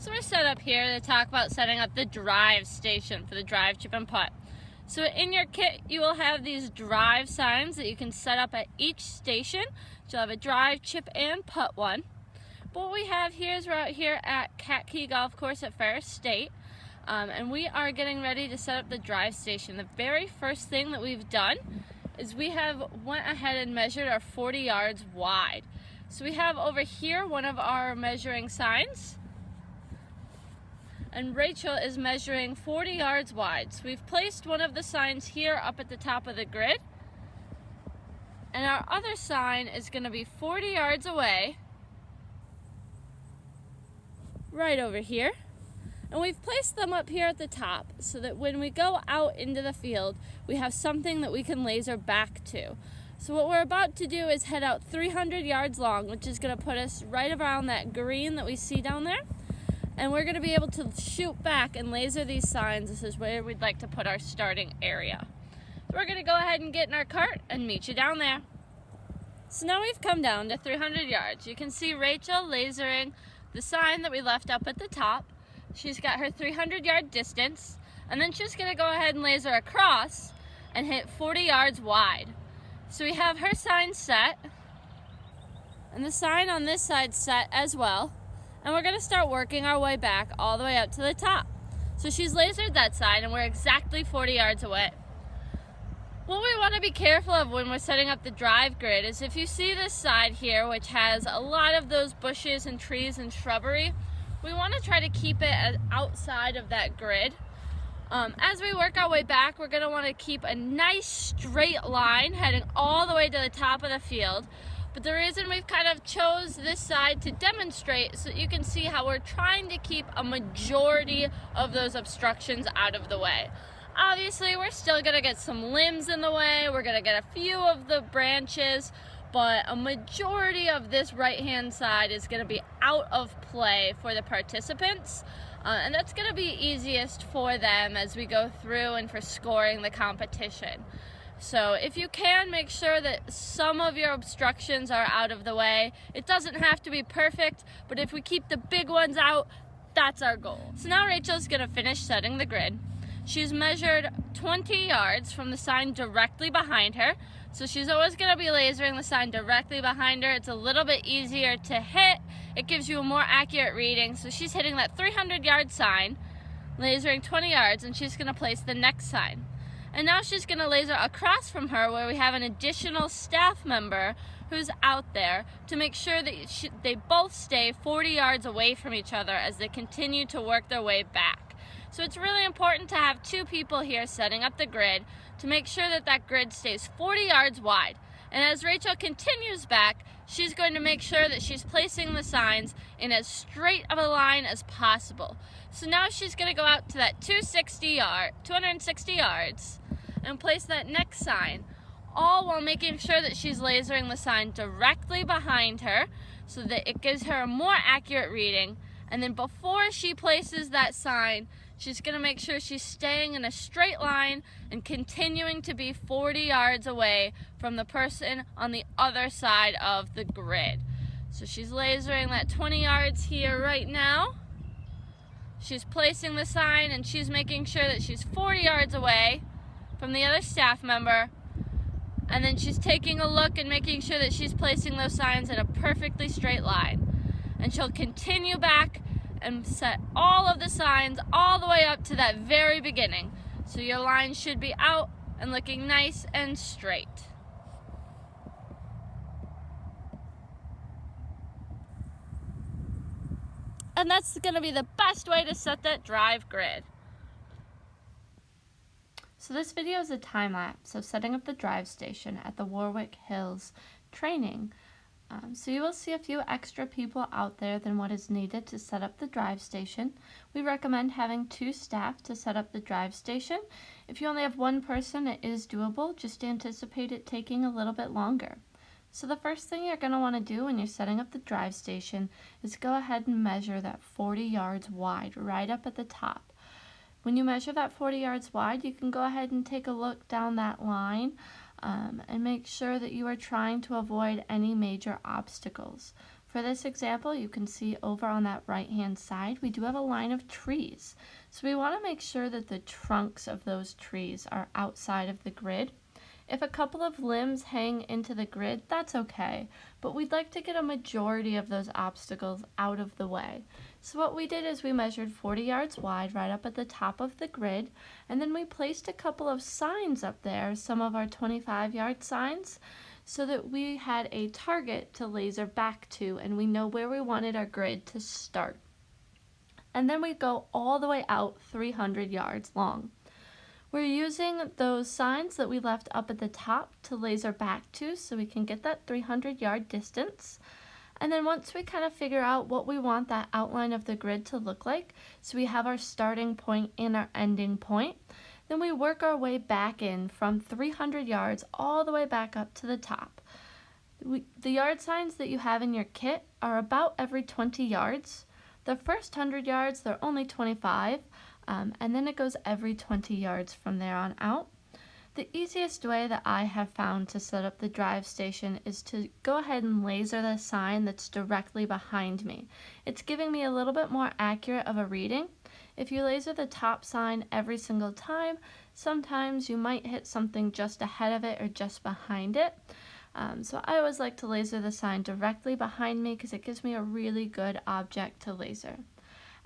So we're set up here to talk about setting up the drive station for the drive, chip, and putt. So in your kit, you will have these drive signs that you can set up at each station. So you'll have a drive, chip, and putt one. But what we have here is we're out here at Cat Key Golf Course at Ferris State. And we are getting ready to set up the drive station. The very first thing that we've done is we have went ahead and measured our 40 yards wide. So we have over here one of our measuring signs, and Rachel is measuring 40 yards wide. So we've placed one of the signs here up at the top of the grid, and our other sign is going to be 40 yards away, right over here. And we've placed them up here at the top so that when we go out into the field, we have something that we can laser back to. So what we're about to do is head out 300 yards long, which is going to put us right around that green that we see down there. And we're going to be able to shoot back and laser these signs. This is where we'd like to put our starting area. So we're going to go ahead and get in our cart and meet you down there. So now we've come down to 300 yards. You can see Rachel lasering the sign that we left up at the top. She's got her 300 yard distance, and then she's going to go ahead and laser across and hit 40 yards wide. So we have her sign set, and the sign on this side set as well. And we're going to start working our way back all the way up to the top. So she's lasered that side, and we're exactly 40 yards away. What we want to be careful of when we're setting up the drive grid is if you see this side here, which has a lot of those bushes and trees and shrubbery, we want to try to keep it outside of that grid. As we work our way back, we're going to want to keep a nice straight line heading all the way to the top of the field. But the reason we've kind of chose this side to demonstrate so that you can see how we're trying to keep a majority of those obstructions out of the way. Obviously, we're still going to get some limbs in the way, we're going to get a few of the branches, but a majority of this right-hand side is going to be out of play for the participants. And that's going to be easiest for them as we go through and for scoring the competition. So if you can, make sure that some of your obstructions are out of the way. It doesn't have to be perfect, but if we keep the big ones out, that's our goal. So now Rachel's going to finish setting the grid. She's measured 20 yards from the sign directly behind her. So she's always going to be lasering the sign directly behind her. It's a little bit easier to hit. It gives you a more accurate reading. So she's hitting that 300 yard sign, lasering 20 yards, and she's going to place the next sign. And now she's going to laser across from her where we have an additional staff member who's out there to make sure that they both stay 40 yards away from each other as they continue to work their way back. So it's really important to have two people here setting up the grid to make sure that that grid stays 40 yards wide. And as Rachel continues back, she's going to make sure that she's placing the signs in as straight of a line as possible. So now she's going to go out to that 260 yards and place that next sign, all while making sure that she's lasering the sign directly behind her so that it gives her a more accurate reading. And then before she places that sign, she's going to make sure she's staying in a straight line and continuing to be 40 yards away from the person on the other side of the grid. So she's lasering that 20 yards here right now. She's placing the sign and she's making sure that she's 40 yards away from the other staff member. And then she's taking a look and making sure that she's placing those signs in a perfectly straight line. And she'll continue back and set all of the signs all the way up to that very beginning. So your line should be out and looking nice and straight. And that's going to be the best way to set that drive grid. So this video is a time lapse of setting up the drive station at the Warwick Hills training. So you will see a few extra people out there than what is needed to set up the drive station. We recommend having 2 staff to set up the drive station. If you only have 1 person, it is doable. Just anticipate it taking a little bit longer. So the first thing you're going to want to do when you're setting up the drive station is go ahead and measure that 40 yards wide right up at the top. When you measure that 40 yards wide, you can go ahead and take a look down that line and make sure that you are trying to avoid any major obstacles. For this example, you can see over on that right-hand side, we do have a line of trees. So we want to make sure that the trunks of those trees are outside of the grid. If a couple of limbs hang into the grid, that's okay, but we'd like to get a majority of those obstacles out of the way. So what we did is we measured 40 yards wide right up at the top of the grid, and then we placed a couple of signs up there, some of our 25-yard signs, so that we had a target to laser back to and we know where we wanted our grid to start. And then we go all the way out 300 yards long. We're using those signs that we left up at the top to laser back to so we can get that 300-yard distance. And then once we kind of figure out what we want that outline of the grid to look like, so we have our starting point and our ending point, then we work our way back in from 300 yards all the way back up to the top. The yard signs that you have in your kit are about every 20 yards. The first 100 yards, they're only 25, and then it goes every 20 yards from there on out. The easiest way that I have found to set up the drive station is to go ahead and laser the sign that's directly behind me. It's giving me a little bit more accurate of a reading. If you laser the top sign every single time, sometimes you might hit something just ahead of it or just behind it. So I always like to laser the sign directly behind me because it gives me a really good object to laser.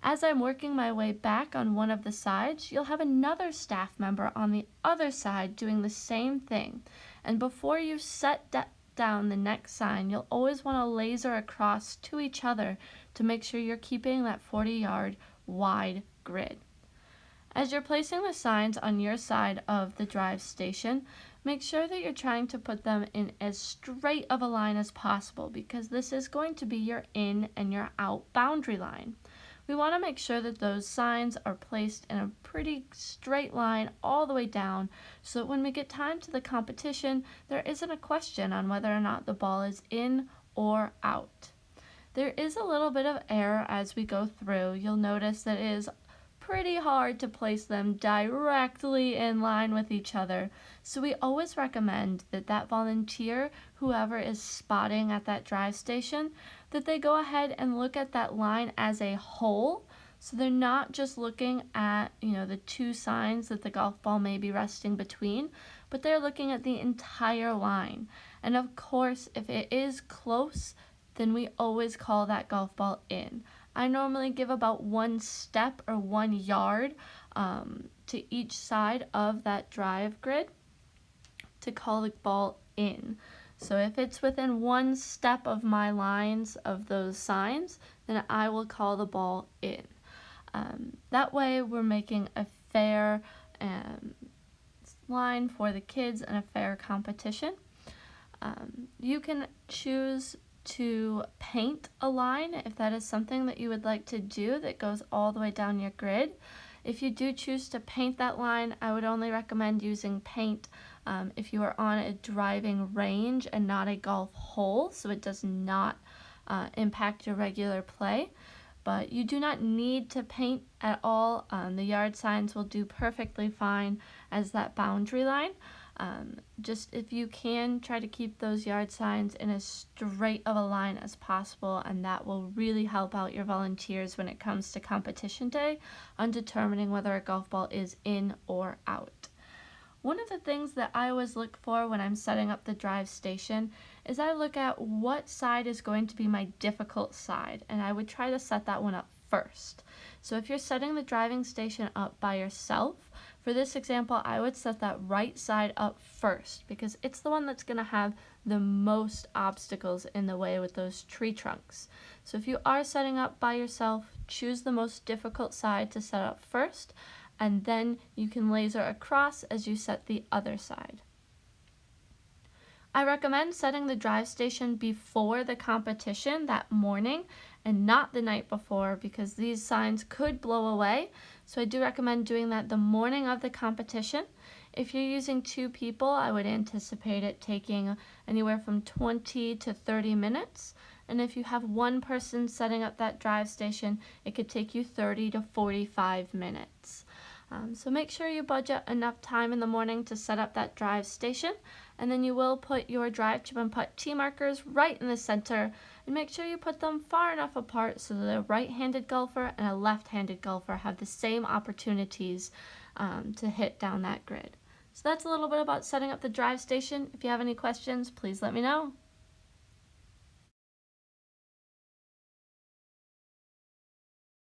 As I'm working my way back on one of the sides, you'll have another staff member on the other side doing the same thing. And before you set down the next sign, you'll always want to laser across to each other to make sure you're keeping that 40-yard wide grid. As you're placing the signs on your side of the drive station, make sure that you're trying to put them in as straight of a line as possible because this is going to be your in and your out boundary line. We want to make sure that those signs are placed in a pretty straight line all the way down so that when we get time to the competition, there isn't a question on whether or not the ball is in or out. There is a little bit of error as we go through. You'll notice that it is pretty hard to place them directly in line with each other. So we always recommend that volunteer, whoever is spotting at that drive station, that they go ahead and look at that line as a whole. So they're not just looking at, the two signs that the golf ball may be resting between, but they're looking at the entire line. And of course, if it is close, then we always call that golf ball in. I normally give about 1 step or 1 yard to each side of that drive grid to call the ball in. So if it's within 1 step of my lines of those signs, then I will call the ball in. That way we're making a fair line for the kids and a fair competition. You can choose to paint a line if that is something that you would like to do that goes all the way down your grid. If you do choose to paint that line, I would only recommend using paint if you are on a driving range and not a golf hole, so it does not impact your regular play. But you do not need to paint at all. The yard signs will do perfectly fine as that boundary line. Just if you can, try to keep those yard signs in as straight of a line as possible, and that will really help out your volunteers when it comes to competition day on determining whether a golf ball is in or out. One of the things that I always look for when I'm setting up the drive station is I look at what side is going to be my difficult side, and I would try to set that one up first. So if you're setting the driving station up by yourself, for this example, I would set that right side up first because it's the one that's going to have the most obstacles in the way with those tree trunks. So if you are setting up by yourself, choose the most difficult side to set up first, and then you can laser across as you set the other side. I recommend setting the drive station before the competition that morning and not the night before because these signs could blow away. So I do recommend doing that the morning of the competition. If you're using 2 people, I would anticipate it taking anywhere from 20 to 30 minutes. And if you have 1 person setting up that drive station, it could take you 30 to 45 minutes. So make sure you budget enough time in the morning to set up that drive station, and then you will put your drive chip and putt tee markers right in the center, and make sure you put them far enough apart so that a right-handed golfer and a left-handed golfer have the same opportunities to hit down that grid. So that's a little bit about setting up the drive station. If you have any questions, please let me know.